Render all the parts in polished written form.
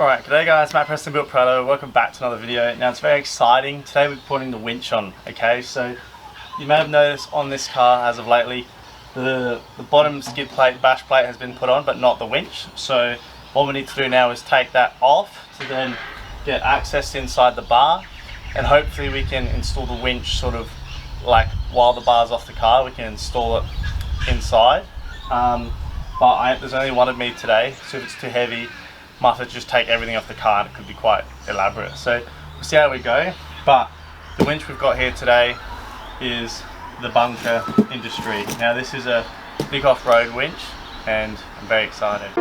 Alright, g'day guys, Matt Preston built Prado. Welcome back to another video. Now it's very exciting. Today we're putting the winch on, okay? So you may have noticed on this car as of lately, the bottom skid plate, bash plate has been put on, but not the winch. So what we need to do now is take that off to then get access inside the bar, and hopefully we can install the winch sort of like while the bar's off the car, we can install it inside. But there's only one of me today, so if it's too heavy, might have to just take everything off the car and it could be quite elaborate. So we'll see how we go. But the winch we've got here today is the Bunker Industry. Now this is a VicOFFroad winch and I'm very excited.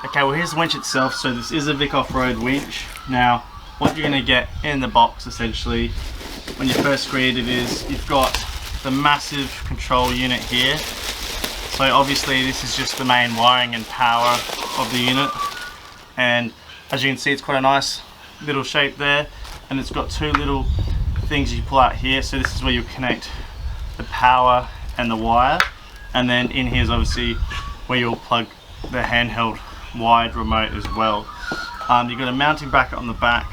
Okay, well here's the winch itself. So this is a VicOFFroad winch. Now what you're going to get in the box essentially when you first read it is you've got the massive control unit here. So obviously this is just the main wiring and power of the unit, and as you can see it's quite a nice little shape there, and it's got two little things you pull out here. So this is where you connect the power and the wire, and then in here is obviously where you'll plug the handheld wired remote as well. You've got a mounting bracket on the back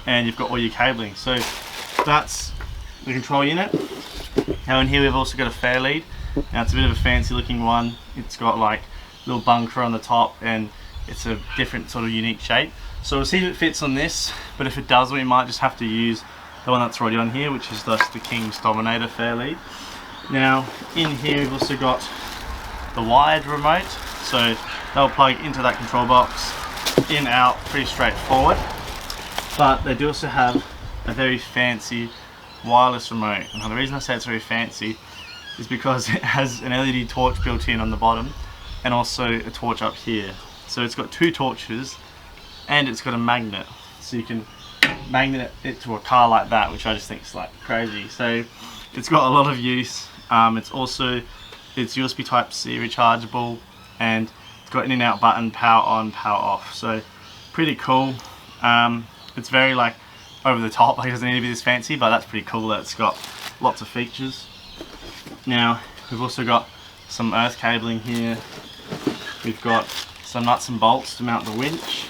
and you've got all your cabling. So that's the control unit. Now in here we've also got a Fairlead. Now it's a bit of a fancy looking one. It's got like a little bunker on the top and it's a different sort of unique shape. So we'll see if it fits on this, but if it doesn't we might just have to use the one that's already on here, which is the King's Dominator Fairlead. Now in here we've also got the wired remote, so they'll plug into that control box, in, out, pretty straightforward. But they do also have a very fancy wireless remote. Now the reason I say it's very fancy is because it has an LED torch built in on the bottom and also a torch up here. So it's got two torches and it's got a magnet, so you can magnet it to a car like that, which I just think is like crazy. So it's got a lot of use. It's USB type C rechargeable, and it's got in and out button, power on, power off. So pretty cool. It's very like over the top, like it doesn't need to be this fancy, but that's pretty cool that it's got lots of features. Now we've also got some earth cabling here. We've got some nuts and bolts to mount the winch.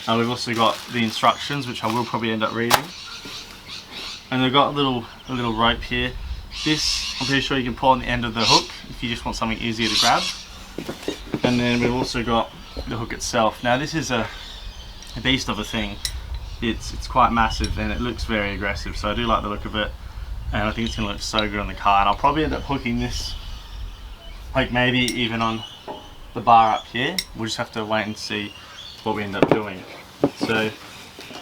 We've also got the instructions, which I will probably end up reading. And we've got a little rope here. This I'm pretty sure you can pull on the end of the hook if you just want something easier to grab. And then we've also got the hook itself. Now this is a beast of a thing. It's quite massive and it looks very aggressive, so I do like the look of it, and I think it's going to look so good on the car. And I'll probably end up hooking this like maybe even on the bar up here. We'll just have to wait and see what we end up doing. So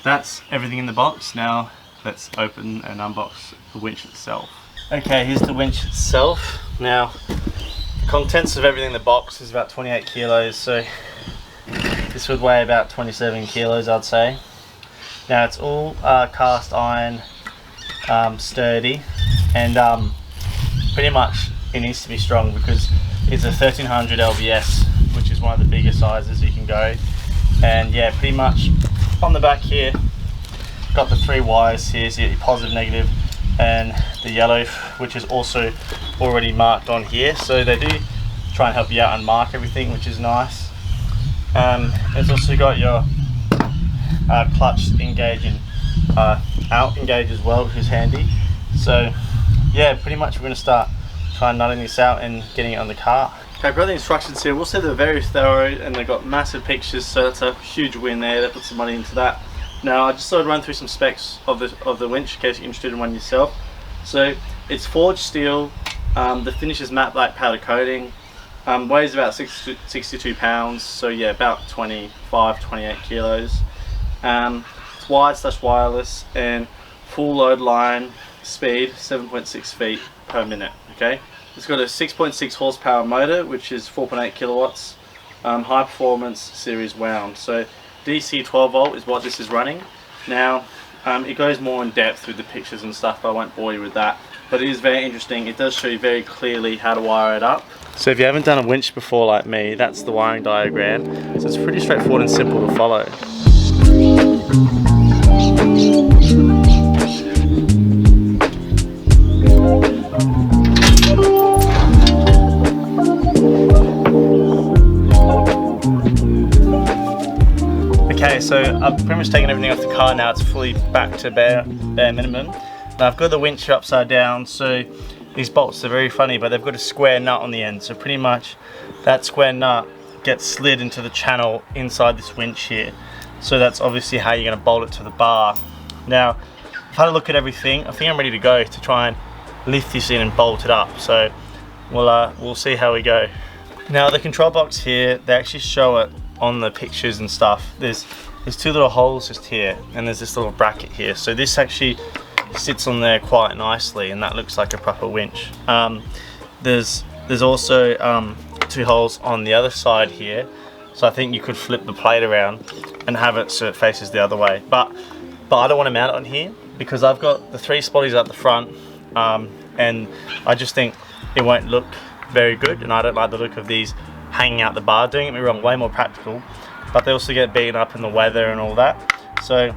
that's everything in the box. Now let's open and unbox the winch itself. Okay, here's the winch itself. Now the contents of everything in the box is about 28 kilos, so this would weigh about 27 kilos I'd say. Now it's all cast iron, sturdy, and pretty much it needs to be strong because it's a 1300 lbs, which is one of the bigger sizes you can go. And yeah, pretty much on the back here got the three wires here, so you get your positive, negative and the yellow, which is also already marked on here. So they do try and help you out and mark everything, which is nice. It's also got your clutch engage and out engage as well, which is handy. So yeah, pretty much we're going to start trying nutting this out and getting it on the car. Okay, I've got the instructions here. We'll say they're very thorough and they've got massive pictures, so that's a huge win there. They put some money into that. Now I just thought I'd run through some specs of the winch in case you're interested in one yourself. So it's forged steel, the finish is matte black powder coating, weighs about 62 pounds, so yeah, about 25-28 kilos. It's wired/wireless and full load line speed 7.6 feet per minute. Okay, it's got a 6.6 horsepower motor, which is 4.8 kilowatts, high performance series wound. So DC 12 volt is what this is running. Now it goes more in depth with the pictures and stuff, but I won't bore you with that. But it is very interesting. It does show you very clearly how to wire it up. So if you haven't done a winch before like me, that's the wiring diagram. So it's pretty straightforward and simple to follow. so I've pretty much taken everything off the car now. It's fully back to bare minimum. Now I've got the winch here upside down, so these bolts are very funny, but they've got a square nut on the end. So pretty much that square nut gets slid into the channel inside this winch here. So that's obviously how you're going to bolt it to the bar. Now I've had a look at everything. I think I'm ready to go to try and lift this in and bolt it up. So we'll see how we go. Now the control box here, they actually show it on the pictures and stuff. There's two little holes just here, and there's this little bracket here. So this actually sits on there quite nicely, and that looks like a proper winch. There's also 2 holes on the other side here, so I think you could flip the plate around and have it so it faces the other way. But I don't want to mount it on here because I've got the 3 spotties at the front, and I just think it won't look very good, and I don't like the look of these hanging out the bar. Don't get me wrong, way more practical, but they also get beaten up in the weather and all that. So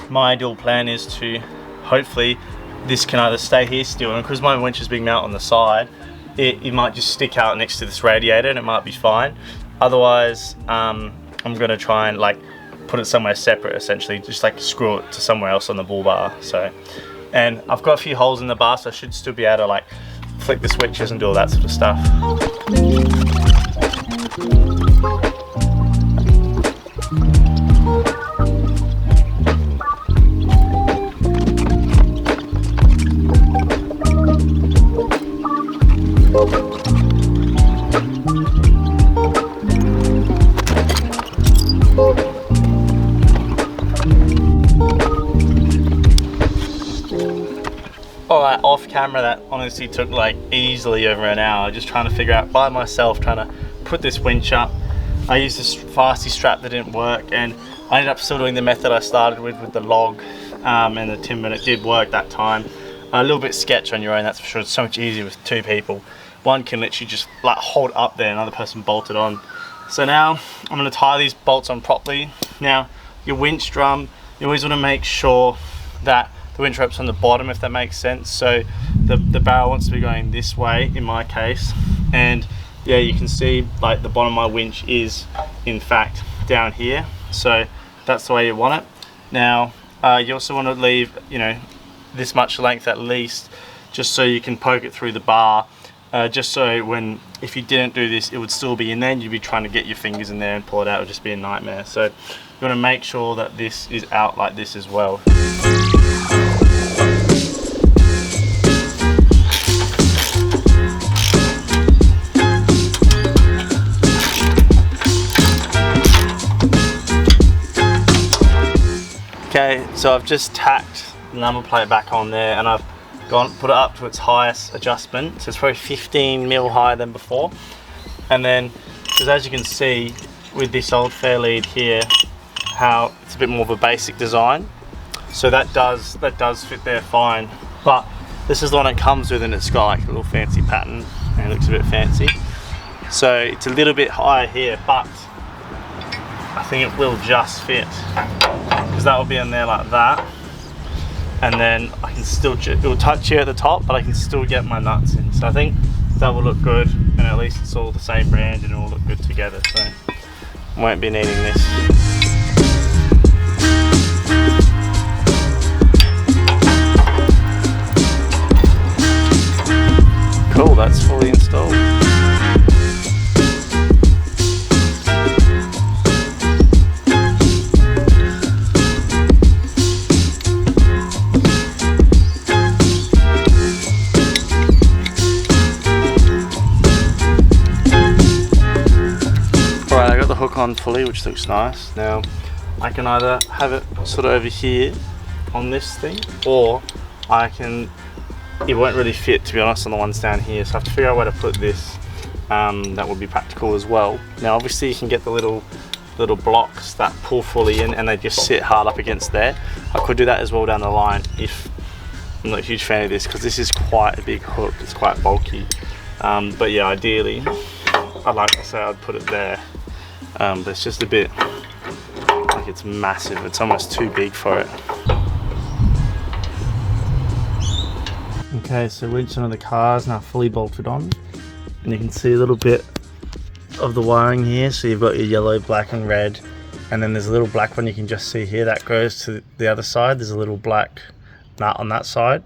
my ideal plan is to hopefully this can either stay here still, and because my winch is being mounted on the side, it might just stick out next to this radiator and it might be fine. Otherwise I'm going to try and like put it somewhere separate, essentially just like screw it to somewhere else on the bull bar. So, and I've got a few holes in the bar, so I should still be able to like flick the switches and do all that sort of stuff. Alright, off camera that honestly took like easily over an hour, just trying to figure out by myself, trying to put this winch up. I used this fasty strap that didn't work, and I ended up still doing the method I started with the log and the timber, and it did work that time. A little bit sketch on your own, that's for sure. It's so much easier with 2 people. One can literally just like hold up there, another person bolt it on. So now I'm going to tie these bolts on properly. Now your winch drum, you always want to make sure that the winch rope's on the bottom, if that makes sense. So the barrel wants to be going this way in my case, and yeah, you can see like the bottom of my winch is in fact down here, so that's the way you want it. Now you also want to leave, you know, this much length at least, just so you can poke it through the bar, just so if you didn't do this, it would still be in there and you'd be trying to get your fingers in there and pull it out. It would just be a nightmare. So you want to make sure that this is out like this as well. Okay, so I've just tacked the number plate back on there, and I've put it up to its highest adjustment, so it's probably 15 mil higher than before. And then, because as you can see with this old Fairlead here, how it's a bit more of a basic design, so that does fit there fine. But this is the one it comes with, and it's got like a little fancy pattern, and it looks a bit fancy. So it's a little bit higher here, but I think it will just fit, because that will be in there like that, and then I can still, it will touch here at the top, but I can still get my nuts in. So I think that will look good, and at least it's all the same brand and it will look good together, so I won't be needing this. Cool, that's fully installed. Hook on fully, which looks nice. Now I can either have it sort of over here on this thing, or it won't really fit, to be honest, on the ones down here, so I have to figure out where to put this that would be practical as well. Now obviously you can get the little blocks that pull fully in and they just sit hard up against there. I could do that as well down the line if I'm not a huge fan of this, because this is quite a big hook, it's quite bulky. But yeah, ideally I'd say I'd put it there. But it's just a bit like it's massive, it's almost too big for it. Okay, so winch on the car is now fully bolted on, and you can see a little bit of the wiring here. So you've got your yellow, black and red and then there's a little black one you can just see here that goes to the other side. There's a little black nut on that side,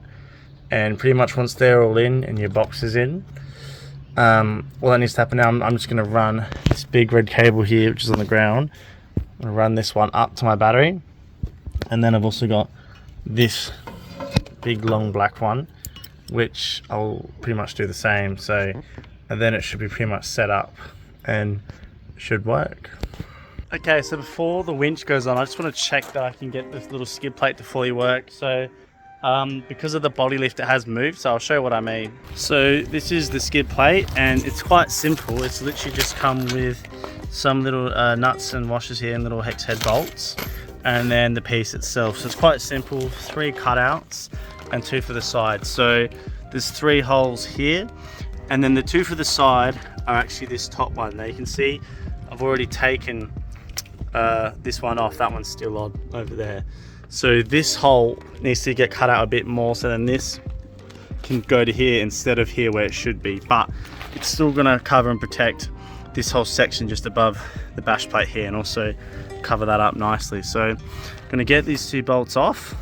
and pretty much once they're all in and your box is in, all that needs to happen now, I'm just going to run this big red cable here which is on the ground. I'm going to run this one up to my battery, and then I've also got this big long black one which I'll pretty much do the same, so and then it should be pretty much set up and should work. Okay, so before the winch goes on, I just want to check that I can get this little skid plate to fully work. So because of the body lift, it has moved, so I'll show you what I mean. So this is the skid plate, and it's quite simple. It's literally just come with some little nuts and washers here and little hex head bolts, and then the piece itself. So it's quite simple, 3 cutouts and 2 for the side. So there's 3 holes here, and then the 2 for the side are actually this top one. Now you can see I've already taken this one off, that one's still on over there. So this hole needs to get cut out a bit more, so then this can go to here instead of here where it should be, but it's still going to cover and protect this whole section just above the bash plate here, and also cover that up nicely. So I'm going to get these 2 bolts off,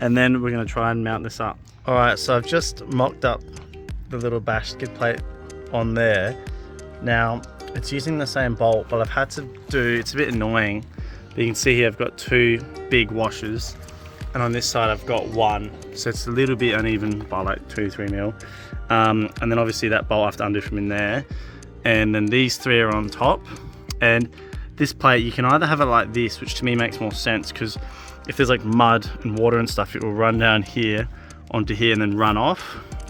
and then we're going to try and mount this up. Alright, so I've just mocked up the little bash skid plate on there. Now it's using the same bolt, but I've had to do, it's a bit annoying, but you can see here I've got 2 big washers, and on this side I've got 1, so it's a little bit uneven by like 2-3 mil, and then obviously that bolt I have to undo from in there, and then these 3 are on top. And this plate, you can either have it like this, which to me makes more sense, because if there's like mud and water and stuff, it will run down here onto here and then run off,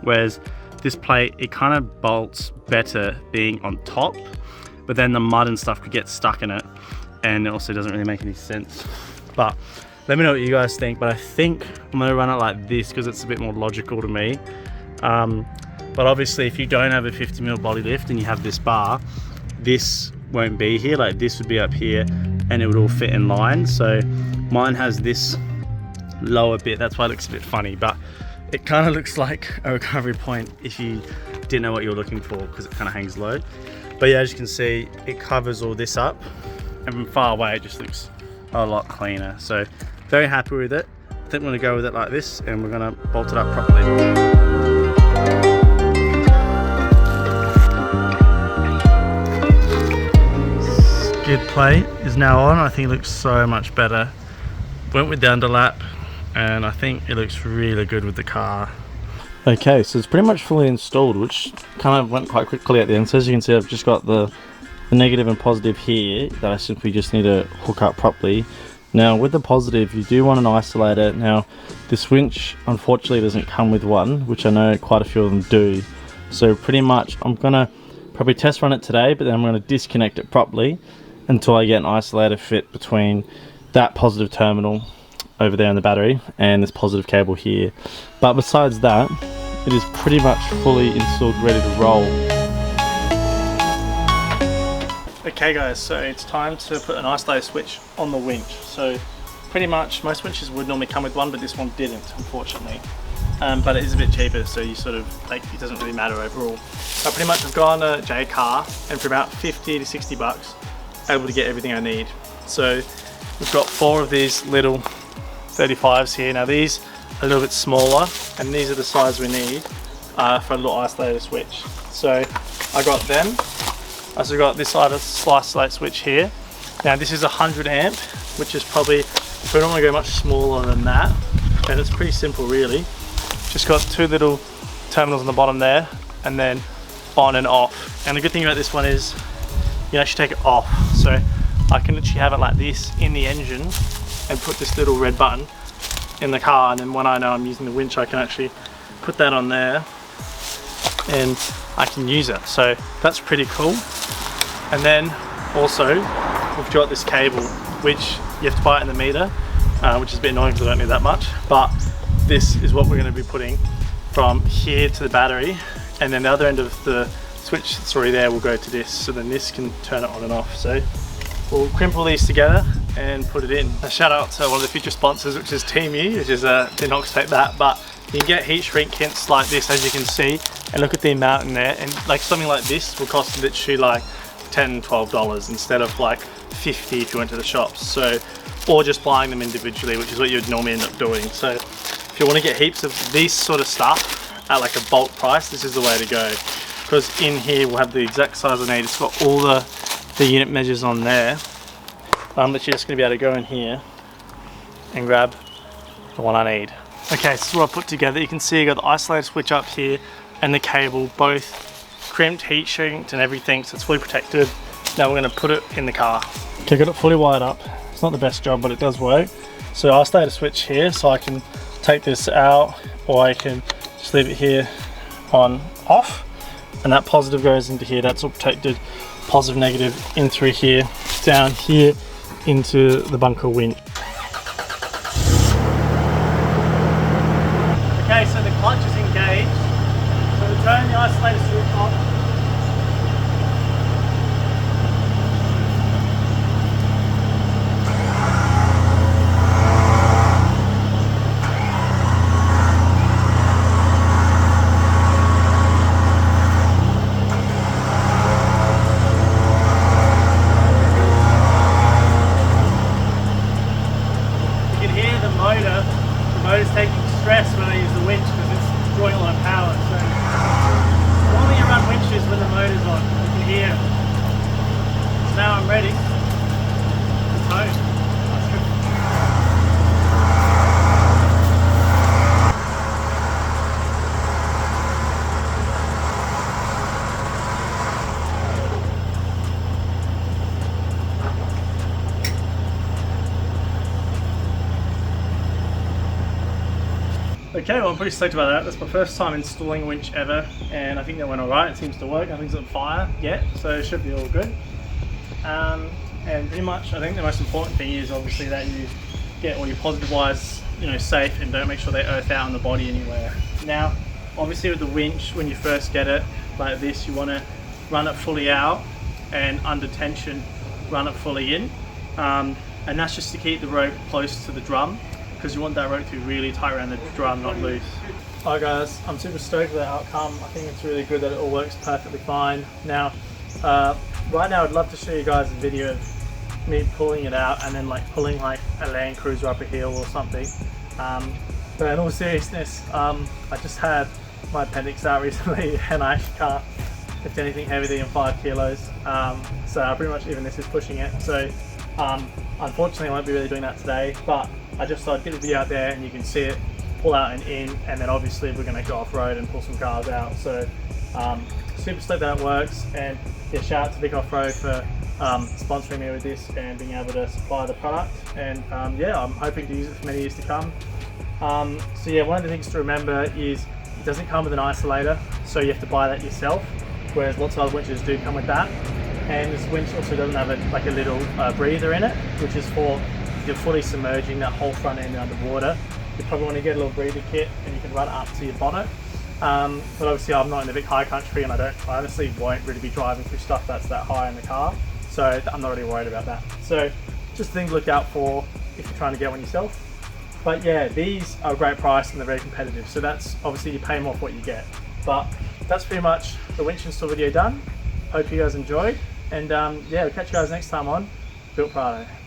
whereas this plate, it kind of bolts better being on top, but then the mud and stuff could get stuck in it, and it also doesn't really make any sense. But let me know what you guys think, but I think I'm going to run it like this because it's a bit more logical to me. But obviously if you don't have a 50mm body lift and you have this bar, this won't be here, like this would be up here and it would all fit in line. So mine has this lower bit, that's why it looks a bit funny, but it kind of looks like a recovery point if you didn't know what you were looking for, because it kind of hangs low. But yeah, as you can see, it covers all this up, and from far away it just looks a lot cleaner. So very happy with it. I think I'm going to go with it like this, and we're going to bolt it up properly. Skid plate is now on. I think it looks so much better. Went with the underlap, and I think it looks really good with the car. Okay, so it's pretty much fully installed, which kind of went quite quickly at the end. So as you can see, I've just got the negative and positive here that I simply just need to hook up properly. Now with the positive, you do want an isolator. Now this winch unfortunately doesn't come with one, which I know quite a few of them do. So pretty much I'm gonna probably test run it today, but then I'm gonna disconnect it properly until I get an isolator fit between that positive terminal over there in the battery and this positive cable here. But besides that, it is pretty much fully installed, ready to roll. Okay guys, so it's time to put an isolator switch on the winch. So pretty much most winches would normally come with one, but this one didn't, unfortunately. But it is a bit cheaper, so you sort of, like, it doesn't really matter overall. But pretty much I've gone to J-Car, and for about 50 to 60 bucks, able to get everything I need. So we've got 4 of these little 35s here. Now these are a little bit smaller, and these are the size we need for a little isolator switch. So I got them. I also got this isolate switch here. Now this is 100 amp, which is probably, if we don't want to go much smaller than that, then it's pretty simple really. Just got 2 little terminals on the bottom there, and then on and off. And the good thing about this one is you can actually take it off. So I can literally have it like this in the engine and put this little red button in the car, and then when I know I'm using the winch, I can actually put that on there and I can use it. So that's pretty cool. And then also we've got this cable, which you have to buy it in the meter, which is a bit annoying because I don't need that much, but this is what we're going to be putting from here to the battery, and then the other end of the switch that's already there will go to this, so then this can turn it on and off. So we'll crimp all these together and put it in. A shout out to one of the future sponsors, which is Team U, which is didn't expect that, but you can get heat shrink kits like this, as you can see, and look at the amount in there, and like something like this will cost literally like $10–12 instead of like $50 if you went to the shops. So, or just buying them individually, which is what you'd normally end up doing. So if you want to get heaps of this sort of stuff at like a bulk price, this is the way to go, because in here we'll have the exact size I need. It's got all the unit measures on there. I'm literally just going to be able to go in here and grab the one I need. Okay, so this is what I put together. You can see I got the isolator switch up here and the cable, both crimped, heat shinked and everything, so it's fully protected. Now we're going to put it in the car. Okay, got it fully wired up. It's not the best job, but it does work. So I'll stay to switch here, so I can take this out, or I can just leave it here on off, and that positive goes into here. That's all protected. Positive, negative in through here, down here into the bunker winch. Okay, so the clutch is engaged. So we turn the isolator switch on. The motor's taking stress when I use the winch because it's drawing a lot of power. So normally you run winches when the motor's on, you can hear. So now I'm ready to tow. That's good. Okay, well I'm pretty stoked about that. That's my first time installing a winch ever, and I think that went alright. It seems to work. Nothing's on fire yet, so it should be all good. And pretty much I think the most important thing is obviously that you get all your positive wires, you know, safe, and don't make sure they earth out on the body anywhere. Now obviously with the winch, when you first get it like this, you want to run it fully out, and under tension run it fully in, and that's just to keep the rope close to the drum, because you want that rope to be really tight around the drum, not loose. Alright guys, I'm super stoked with the outcome. I think it's really good that it all works perfectly fine. Now, right now I'd love to show you guys a video of me pulling it out and then like pulling like a Land Cruiser up a hill or something. But in all seriousness, I just had my appendix out recently and I can't lift anything heavier than 5 kilos. So pretty much even this is pushing it. So unfortunately I won't be really doing that today, but I just thought I'd get the video out there and you can see it pull out and in, and then obviously we're going to go off-road and pull some cars out. So super stoked that it works, and yeah, shout out to VicOFFroad for sponsoring me with this and being able to supply the product, and yeah, I'm hoping to use it for many years to come. So yeah, one of the things to remember is it doesn't come with an isolator, so you have to buy that yourself, whereas lots of other winches do come with that. And this winch also doesn't have a little breather in it, which is for if you're fully submerging that whole front end underwater. You probably want to get a little breather kit and you can run it up to your bonnet. But obviously I'm not in the big high country, and I honestly won't really be driving through stuff that's that high in the car, so I'm not really worried about that. So just a thing to look out for if you're trying to get one yourself. But yeah, these are a great price and they're very competitive, so that's obviously you pay more for what you get. But that's pretty much the winch install video done. Hope you guys enjoyed, and yeah, we'll catch you guys next time on Built Prado.